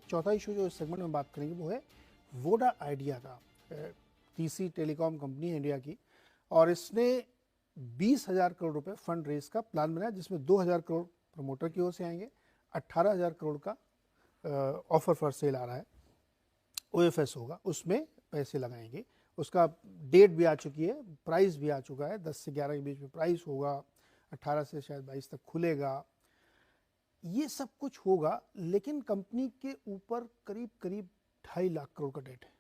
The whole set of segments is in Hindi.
चौथा इशू जो इस सेगमेंट में बात करेंगे वो है वोडा आइडिया का। तीसरी टेलीकॉम कंपनी है इंडिया की, और इसने 20,000 करोड़ रुपए फंड रेज का प्लान बनाया, जिसमें 2,000 करोड़ प्रमोटर की ओर से आएंगे, 18,000 करोड़ का ऑफर फॉर सेल आ रहा है, ओएफएस होगा, उसमें पैसे लगाएंगे। उसका डेट भी आ चुकी है, प्राइस भी आ चुका है, 10 से 11 के बीच में प्राइस होगा, 18 से शायद 22 तक खुलेगा। ये सब कुछ होगा, लेकिन कंपनी के ऊपर करीब करीब 2.5 लाख करोड़ का डेट है।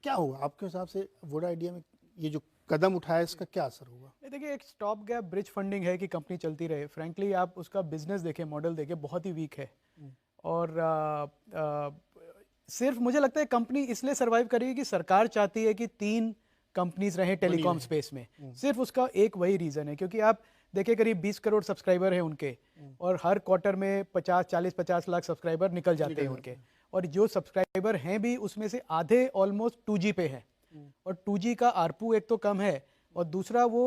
क्या होगा आपके हिसाब से वोडा आइडिया में ये जो कदम उठाया, इसका क्या असर होगा? देखिए, एक स्टॉप गैप ब्रिज फंडिंग है कि कंपनी चलती रहे। फ्रैंकली आप उसका बिजनेस देखें, मॉडल देखें, बहुत ही वीक है। और सिर्फ मुझे लगता है कंपनी इसलिए सरवाइव करेगी कि सरकार चाहती है कि 3 कंपनीज रहें टेलीकॉम स्पेस में। सिर्फ उसका एक वही रीजन है, क्योंकि आप देखिए करीब 20 करोड़ सब्सक्राइबर हैं उनके, और हर क्वार्टर में 50 लाख सब्सक्राइबर निकल जाते हैं उनके। और जो सब्सक्राइबर हैं भी, उसमें से आधे ऑलमोस्ट 2G पे हैं, और 2G का आरपू एक तो कम है, और दूसरा वो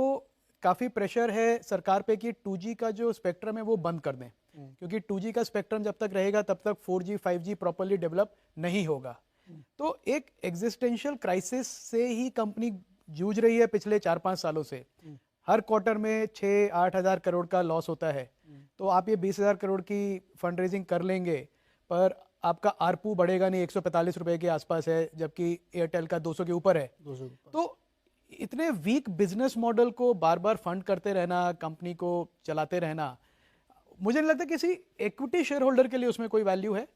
काफ़ी प्रेशर है सरकार पे कि 2G का जो स्पेक्ट्रम है वो बंद कर दें, क्योंकि 2G का स्पेक्ट्रम जब तक रहेगा तब तक 4G 5G प्रॉपर्ली डेवलप नहीं होगा। तो एक एग्जिस्टेंशियल क्राइसिस से ही कंपनी जूझ रही है पिछले 4-5 सालों से। हर क्वार्टर में 6-8 हज़ार करोड़ का लॉस होता है। तो आप ये 20,000 करोड़ की फंड रेजिंग कर लेंगे, पर आपका आरपू बढ़ेगा नहीं, 145 रुपए के आसपास है, जबकि एयरटेल का 200 के ऊपर है। तो इतने वीक बिजनेस मॉडल को बार बार फंड करते रहना, कंपनी को चलाते रहना, मुझे नहीं लगता किसी इक्विटी शेयर होल्डर के लिए उसमें कोई वैल्यू है।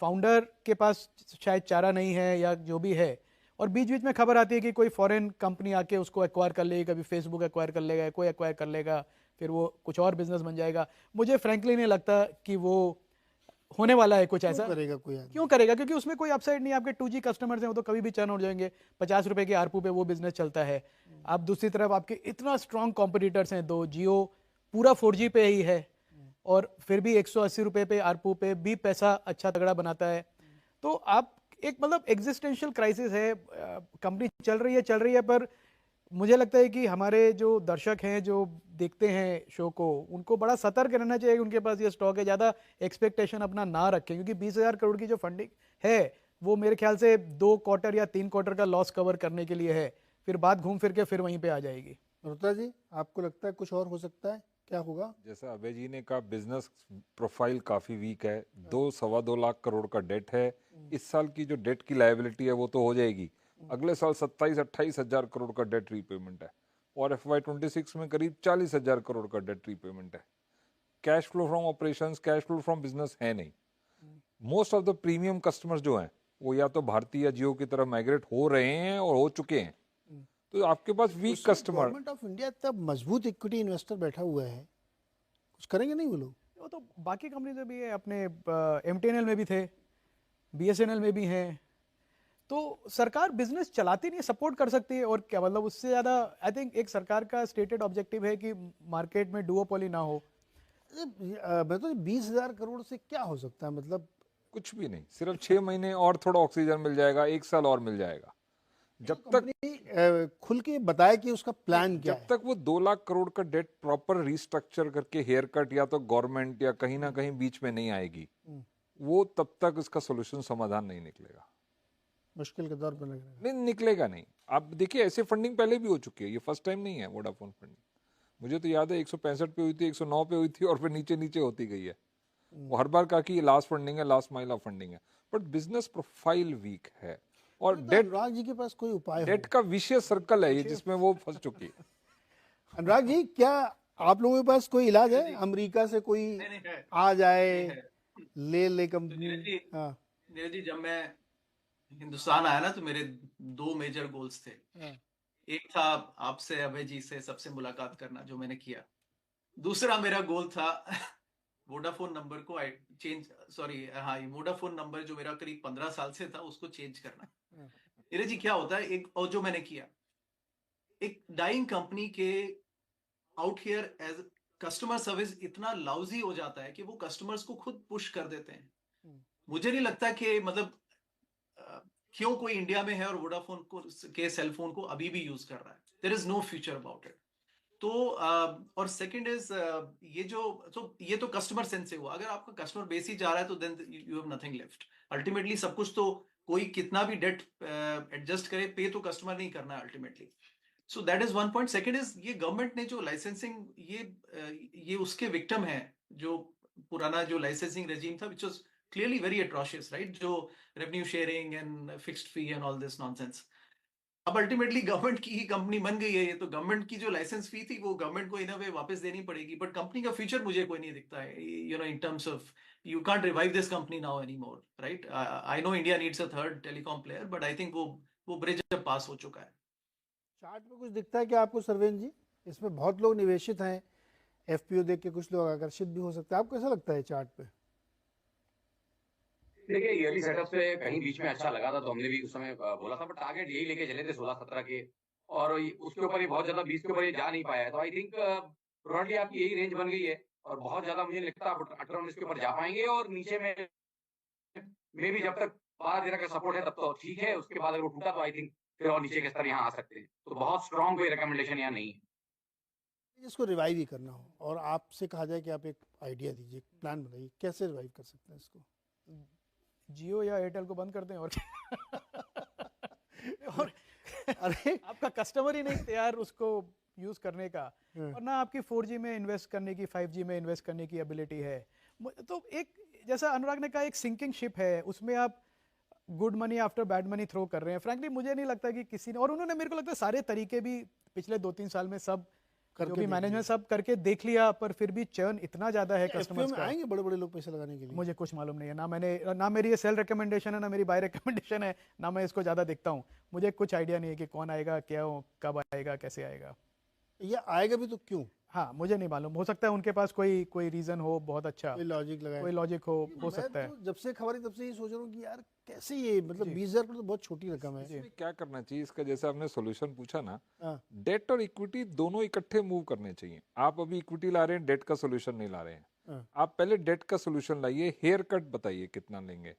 फाउंडर के पास शायद चारा नहीं है या जो भी है। और बीच बीच में खबर आती है कि कोई फॉरेन कंपनी आके उसको एक्वायर कर लेगी, कभी फेसबुक एक्वायर कर लेगा, कोई एक्वायर कर लेगा, फिर वो कुछ और बिजनेस बन जाएगा। मुझे फ्रैंकली नहीं लगता कि वो होने वाला है कुछ ऐसा। करेगा कोई आदमी? क्यों करेगा? क्योंकि उसमें कोई अपसाइड नहीं है। आपके 2G कस्टमर्स हैं, वो तो कभी भी चर्न हो जाएंगे। 50 रुपए के आरपू पे वो बिजनेस चलता है। आप दूसरी तरफ आपके इतना स्ट्रॉन्ग कॉम्पिटिटर्स हैं, 2 जियो पूरा 4G पे ही है, और फिर भी 180 रुपए पे आरपू पे भी पैसा अच्छा तगड़ा बनाता है। तो आप एक मतलब एग्जिस्टेंशियल क्राइसिस है। कंपनी चल रही है, पर मुझे लगता है कि हमारे जो दर्शक हैं, जो देखते हैं शो को, उनको बड़ा सतर्क रहना चाहिए कि उनके पास ये स्टॉक है। ज़्यादा एक्सपेक्टेशन अपना ना रखें, क्योंकि 20,000 करोड़ की जो फंडिंग है वो मेरे ख्याल से 2 क्वार्टर या 3 क्वार्टर का लॉस कवर करने के लिए है। फिर बात घूम फिर के फिर वहीं पे आ जाएगी। रुद्रा जी, आपको लगता है कुछ और हो सकता है? क्या होगा? जैसा अभय जी ने कहा, बिजनेस प्रोफाइल काफी वीक है। 2-2.25 लाख करोड़ का डेट है। इस साल की जो डेट की लायबिलिटी है वो तो हो जाएगी। अगले साल 27-28 हजार करोड़ का डेट रीपेमेंट है, और FY26 में करीब 40,000 करोड़ का डेट रीपेमेंट है। Cash flow from operations, cash flow from business है नहीं। Most of the premium customers जो हैं वो या तो भारती या जियो की तरफ माइग्रेट हो रहे हैं और हो चुके हैं। तो आपके पास week customer. Government of India इतना मजबूत इक्विटी इन्वेस्टर बैठा हुआ है, कुछ करेंगे नहीं वो लोग? वो तो बाकी कंपनी से भी है, अपने MTNL में भी थे, BSNL में भी हैं। तो सरकार बिजनेस चलाती नहीं, सपोर्ट कर सकती है, और क्या मतलब उससे ज़्यादा। आई थिंक एक सरकार का स्टेटेड ऑब्जेक्टिव है कि मार्केट में डुओपोली ना हो। मैं तो 20,000 करोड़ से क्या हो सकता है, मतलब कुछ भी नहीं, सिर्फ 6 महीने और थोड़ा ऑक्सीजन मिल जाएगा, 1 साल और मिल जाएगा। जब तक खुल के बताए कि उसका प्लान क्या है। जब तक वो 2 लाख करोड़ का डेट प्रॉपर रिस्ट्रक्चर करके हेयर कट या तो गवर्नमेंट या कहीं ना कहीं बीच में नहीं आएगी, वो तब तक इसका सोल्यूशन समाधान नहीं निकलेगा। मुश्किल के दौर पर लग रहा है। नहीं निकलेगा नहीं। आप देखिए, ऐसे फंडिंग पहले भी हो चुकी है, ये फर्स्ट टाइम नहीं है वोडाफोन फंडिंग। मुझे तो याद है 165 पे हुई थी, 109 पे हुई थी, और फिर नीचे नीचे होती गई है। वो हर बार कहा कि ये लास्ट फंडिंग है, लास्ट माइल ऑफ फंडिंग है, बट बिजनेस प्रोफाइल वीक है। और अनुराग जी के पास कोई उपाय डेट का विशेष सर्कल है ये, जिसमें वो फंस चुकी है। अनुराग जी, क्या आप लोगों के पास कोई इलाज है? अमेरिका से कोई आ जाए, ले कंपनी? हाँ, नीरज जी, जब मैं हिंदुस्तान आया ना, तो मेरे 2 मेजर गोल्स थे। एक था आपसे, अभय जी से सबसे मुलाकात करना, जो मैंने किया। दूसरा मेरा गोल था वोडाफोन नंबर को वोडाफोन नंबर जो मेरा करीब 15 साल से था, उसको चेंज करना। नीरज जी, क्या होता है, एक और जो मैंने किया, एक डाइंग कंपनी के out here as customer service इतना लाउजी हो जाता है कि वो कस्टमर्स को खुद पुश कर देते हैं। मुझे नहीं लगता कि मतलब क्यों कोई इंडिया में है और वोडाफोन को के सेल फोन को अभी भी यूज कर रहा है। There is no future about it. तो और सेकंड इज ये तो कस्टमर सेंस से हुआ। अगर आपका कस्टमर बेस ही जा रहा है तो then you have nothing left. Ultimately सब कुछ तो कोई कितना भी डेट एडजस्ट करे, पे तो कस्टमर नहीं करना है ultimately. So that is one point. Second is ये गवर्नमेंट ने जो लाइसेंसिंग ये उसके विक्टिम है, जो पुराना जो लाइसेंसिंग रेजिम था which was clearly very atrocious, right, जो revenue sharing and fixed fee and all this nonsense. अब अल्टीमेटली गवर्नमेंट की ही कंपनी बन गई है ये, तो गवर्नमेंट की जो लाइसेंस फी थी वो गवर्नमेंट को इन अ वे वापस देनी पड़ेगी। बट कंपनी का फ्यूचर मुझे कोई नहीं दिखता है, you know, in terms of you can't revive this company now any more, right. I know India needs a third telecom player, but I think वो ब्रिज अब पास हो चुका है। चार्ट में कुछ दिखता है क्या आपको सरवेन जी? इसमें बहुत लोग निवेशित हैं, एफपीओ देख के कुछ लोग आकर्षित भी हो सकते हैं, आपको कैसा लगता है चार्ट पे? देखिए ईयरली सेटअप से कहीं बीच में अच्छा लगा था तो हमने भी उस समय बोला था, बट टारगेट यही लेके चले थे 16-17 के, और उसके ऊपर ये बहुत ज्यादा 20 के ऊपर ये जा नहीं पाया है। तो आई थिंक ब्रॉडली आपकी यही रेंज बन गई है, और बहुत ज्यादा मुझे नहीं लगता आप 18-19 के ऊपर जा पाएंगे। और नीचे में भी जब तक 12-13 का सपोर्ट है तब तो ठीक है, उसके बाद अगर वो टूटा तो आई थिंक फिर और नीचे के स्तर यहाँ आ सकते हैं। तो बहुत स्ट्रॉन्ग कोई रिकमेंडेशन यहाँ नहीं है। जिसको रिवाइव ही करना हो और आपसे कहा जाए कि आप एक आइडिया दीजिए, प्लान बनाइए, कैसे रिवाइव कर सकते हैं इसको? जियो या एयरटेल को बंद करते हैं और और अरे आपका कस्टमर ही नहीं तैयार उसको यूज करने का, और ना आपकी 4G में इन्वेस्ट करने की, 5G में इन्वेस्ट करने की एबिलिटी है। तो एक जैसा अनुराग ने कहा, एक सिंकिंग शिप है, उसमें आप good money after bad money throw कर रहे हैं। फ्रैंकली मुझे नहीं लगता कि किसी ने, और उन्होंने मेरे को लगता है सारे तरीके भी पिछले 2-3 साल में सब जो भी मैनेजमेंट सब करके देख लिया, पर फिर भी चर्न इतना ज्यादा है कस्टमर्स का। आएंगे बड़े बड़े लोग पैसे लगाने के लिए? मुझे कुछ मालूम नहीं है, ना मेरी ये सेल रिकमेंडेशन है, ना मेरी बाय रिकमेंडेशन है, ना मैं इसको ज्यादा देखता हूँ। मुझे कुछ आइडिया नहीं है कि कौन आएगा, क्या हो, कब आएगा, कैसे आएगा। ये आएगा भी तो क्यों? हाँ, मुझे नहीं मालूम, हो सकता है उनके पास कोई रीजन हो बहुत अच्छा, कोई लॉजिक लगाए, कोई लॉजिक हो सकता है। तो जब से खबर है तब से ये सोच रहा हूँ कि यार कैसे ये, मतलब 20,000 तो बहुत छोटी रकम है। इसमें क्या करना चाहिए इसका, जैसे आपने सॉल्यूशन पूछा ना, हाँ। डेट और इक्विटी दोनों इकट्ठे मूव करने चाहिए। आप अभी इक्विटी ला रहे हैं, डेट का सॉल्यूशन नहीं ला रहे हैं। हाँ। आप पहले डेट का सॉल्यूशन लाइए, हेयर कट बताइए कितना लेंगे,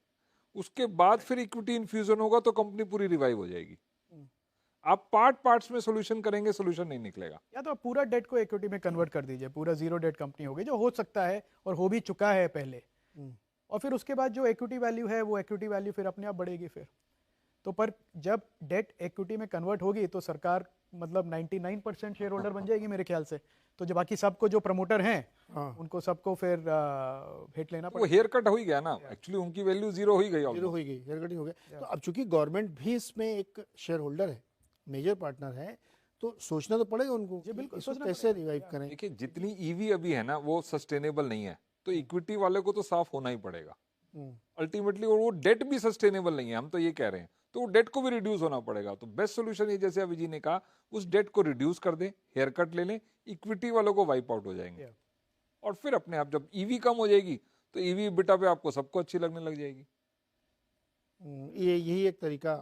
उसके बाद फिर इक्विटी इन्फ्यूजन होगा तो कंपनी पूरी रिवाइव हो जाएगी। आप पार्ट्स में सॉल्यूशन करेंगे, सॉल्यूशन नहीं निकलेगा। या तो आप पूरा डेट को इक्विटी में कन्वर्ट कर दीजिए, पूरा जीरो डेट कंपनी होगी, जो हो सकता है और हो भी चुका है पहले, और फिर उसके बाद जो इक्विटी वैल्यू है वो इक्विटी वैल्यू फिर अपने आप बढ़ेगी फिर तो। पर जब डेट इक्विटी में कन्वर्ट होगी तो सरकार मतलब 99% शेयर होल्डर बन जाएगी मेरे ख्याल से। तो जो बाकी सबको जो प्रमोटर हैं उनको सबको फिर हिट लेना वो हेयर कट हो ही गया ना, एक्चुअली उनकी वैल्यू जीरो हो ही गई, जीरो हो गई, हेयर कटिंग हो गया। तो अब चूंकि गवर्नमेंट भी इसमें एक शेयर होल्डर है, मेजर पार्टनर है, तो सोचना तो पड़ेगा उनको कि बिल्कुल, इसको कैसे रिवाइव करें। देखिए जितनी ईवी अभी है ना वो सस्टेनेबल नहीं है, तो इक्विटी वाले को तो साफ होना ही पड़ेगा अल्टीमेटली। और वो डेट भी सस्टेनेबल नहीं है, हम तो ये कह रहे हैं, तो वो डेट को भी रिड्यूस होना पड़ेगा। तो बेस्ट सोल्यूशन ये, जैसे अभी जी ने कहा, उस डेट को रिड्यूस कर दें, हेयर कट ले लें, इक्विटी वालों को वाइप आउट हो जाएंगे, और फिर अपने आप जब ईवी कम हो जाएगी तो ईवी बिटा पे आपको सबको अच्छी लगने लग जाएगी। यही एक तरीका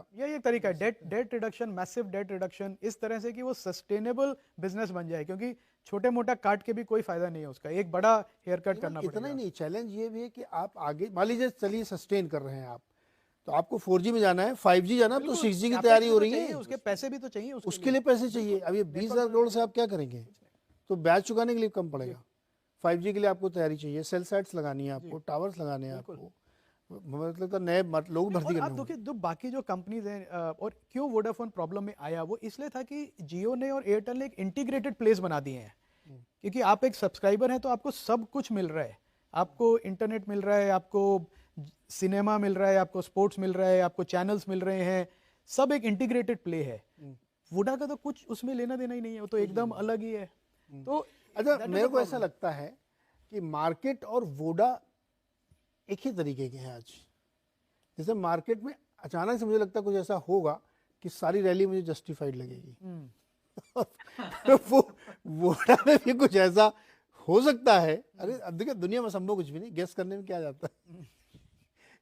है date reduction, massive date reduction, इस तरह से कि वो सस्टेनेबल बिजनेस बन जाए, क्योंकि छोटे मोटा काट के भी कोई फायदा नहीं है उसका, एक बड़ा हेयर कट करना पड़ेगा। इतना ही नहीं, चैलेंज ये भी है कि आप आगे मान लीजिए चलिए सस्टेन कर रहे हैं आप, तो आपको 4G में जाना है, 5G जाना है, तो 6G की तैयारी हो रही है, उसके पैसे भी तो चाहिए, उसके लिए पैसे चाहिए। अब ये 20,000 करोड़ से आप क्या करेंगे? तो ब्याज चुकाने के लिए कम पड़ेगा। 5G के लिए आपको तैयारी चाहिए, सेल साइट्स लगानी है आपको, टावर्स लगाने हैं आपको, मतलब तो नए लोग भर्ती करने। आप देखिए जो बाकी जो कंपनीज हैं, और क्यों वोडाफोन प्रॉब्लम में आया, वो इसलिए था कि जियो ने और एयरटेल ने एक इंटीग्रेटेड प्लेस बना दिए हैं। क्योंकि आप एक सब्सक्राइबर हैं तो आपको सब कुछ मिल रहा है, आपको इंटरनेट मिल रहा है, आपको सिनेमा मिल रहा है, आपको स्पोर्ट्स मिल रहा है, आपको चैनल्स मिल रहे हैं, सब एक इंटीग्रेटेड प्ले है। वोडा का तो कुछ उसमें लेना देना ही नहीं है, वो तो एकदम अलग ही है। तो अच्छा, मेरे को ऐसा लगता है कि मार्केट और वोडा एक ही तरीके के हैं आज। जैसे मार्केट में अचानक से मुझे लगता है कुछ ऐसा होगा कि सारी रैली मुझे जस्टिफाइड लगेगी वो वोडा में भी कुछ ऐसा हो सकता है। अरे अब देखिए, दुनिया में संभव कुछ भी नहीं, गेस करने में क्या जाता है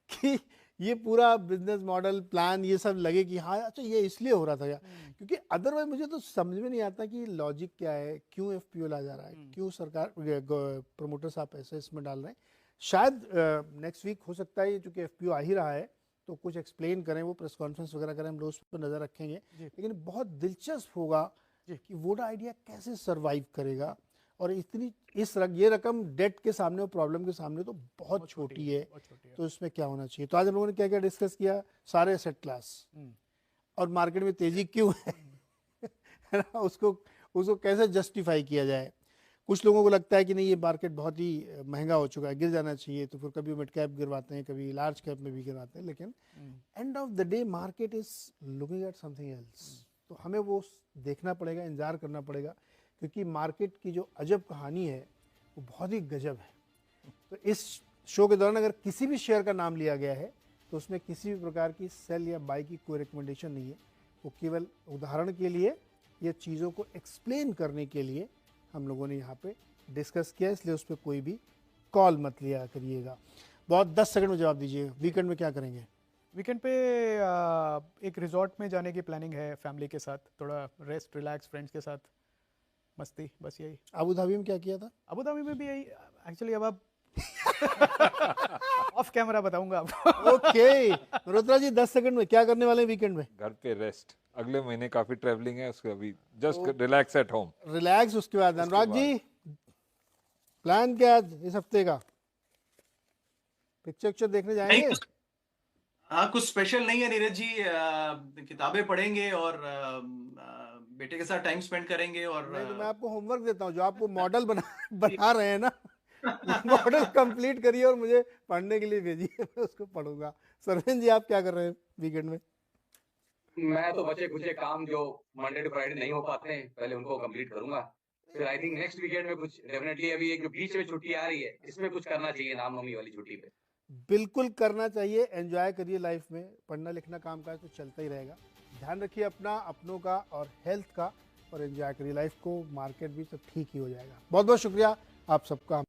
कि ये पूरा बिजनेस मॉडल प्लान ये सब लगे कि हाँ अच्छा ये इसलिए हो रहा था यार, क्योंकि अदरवाइज मुझे तो समझ में नहीं आता कि लॉजिक क्या है, क्यों एफपीओ ला जा रहा है, क्यों सरकार प्रमोटर साहब पैसे इसमें डाल रहे हैं। शायद नेक्स्ट वीक हो सकता है, चूंकि एफपीओ आ ही रहा है तो कुछ एक्सप्लेन करें, वो प्रेस कॉन्फ्रेंस वगैरह करें, हम लोग उस पर नज़र रखेंगे। लेकिन बहुत दिलचस्प होगा कि वोडा आइडिया कैसे सरवाइव करेगा, और इतनी ये रकम डेट के सामने और प्रॉब्लम के सामने तो बहुत छोटी है, तो इसमें क्या होना चाहिए। तो आज हम लोगों ने क्या क्या डिस्कस किया, सारे एसेट क्लास और मार्केट में तेजी क्यों है है ना, उसको कैसे जस्टिफाई किया जाए। कुछ लोगों को लगता है कि नहीं ये मार्केट बहुत ही महंगा हो चुका है, गिर जाना चाहिए, तो फिर कभी मिड कैप गिरवाते हैं, कभी लार्ज कैप में भी गिरवाते हैं, लेकिन end of the day market is looking at something else. तो हमें वो देखना पड़ेगा, इंतजार करना पड़ेगा, क्योंकि मार्केट की जो अजब कहानी है वो बहुत ही गजब है। तो इस शो के दौरान अगर किसी भी शेयर का नाम लिया गया है तो उसमें किसी भी प्रकार की सेल या बाई की कोई रिकमेंडेशन नहीं है, वो केवल उदाहरण के लिए, ये चीज़ों को एक्सप्लेन करने के लिए हम लोगों ने यहाँ पे डिस्कस किया, इसलिए उस पर कोई भी कॉल मत लिया करिएगा। बहुत 10 सेकंड में जवाब दीजिए, वीकेंड में क्या करेंगे? वीकेंड पे एक रिजॉर्ट में जाने की प्लानिंग है फैमिली के साथ, थोड़ा रेस्ट रिलैक्स, फ्रेंड्स के साथ मस्ती, बस यही। अबू धाबी में क्या किया था? अबू धाबी में भी यही एक्चुअली, अब आप ऑफ कैमरा बताऊंगा आपको। ओके मल्होत्रा जी 10 सेकंड में क्या करने वाले हैं वीकेंड में? घर पे रेस्ट, अगले महीने काफी ट्रैवलिंग है, उसके अभी just relax at home. Relax, उसके बाद अनुराग जी प्लान क्या आज इस हफ्ते का? पिक्चर देखने जाएंगे? हाँ, कुछ स्पेशल नहीं है नीरज जी, किताबें पढ़ेंगे और बेटे के साथ टाइम स्पेंड करेंगे। और नहीं तो मैं आपको होमवर्क देता हूँ, जो आपको मॉडल बना रहे हैं ना, मॉडल कंप्लीट करिए और मुझे पढ़ने के लिए भेजिए, मैं उसको पढ़ूंगा। सरवेन जी आप क्या कर रहे हैं वीकेंड में? मैं तो बचे कुछ काम जो मंडे टू फ्राइडे नहीं हो पाते हैं, पहले उनको कंप्लीट करूंगा। फिर आई थिंक नेक्स्ट वीकेंड में कुछ डेफिनेटली, अभी एक जो बीच में छुट्टी आ रही है, इसमें कुछ करना चाहिए, रामनवमी वाली छुट्टी पे। बिल्कुल करना चाहिए, एंजॉय करिए लाइफ में, पढ़ना लिखना काम काज तो चलता ही रहेगा। ध्यान रखिए अपना, अपनों का और हेल्थ का, और एंजॉय करिए लाइफ को, मार्केट भी सब ठीक ही हो जाएगा। बहुत बहुत शुक्रिया आप सबका।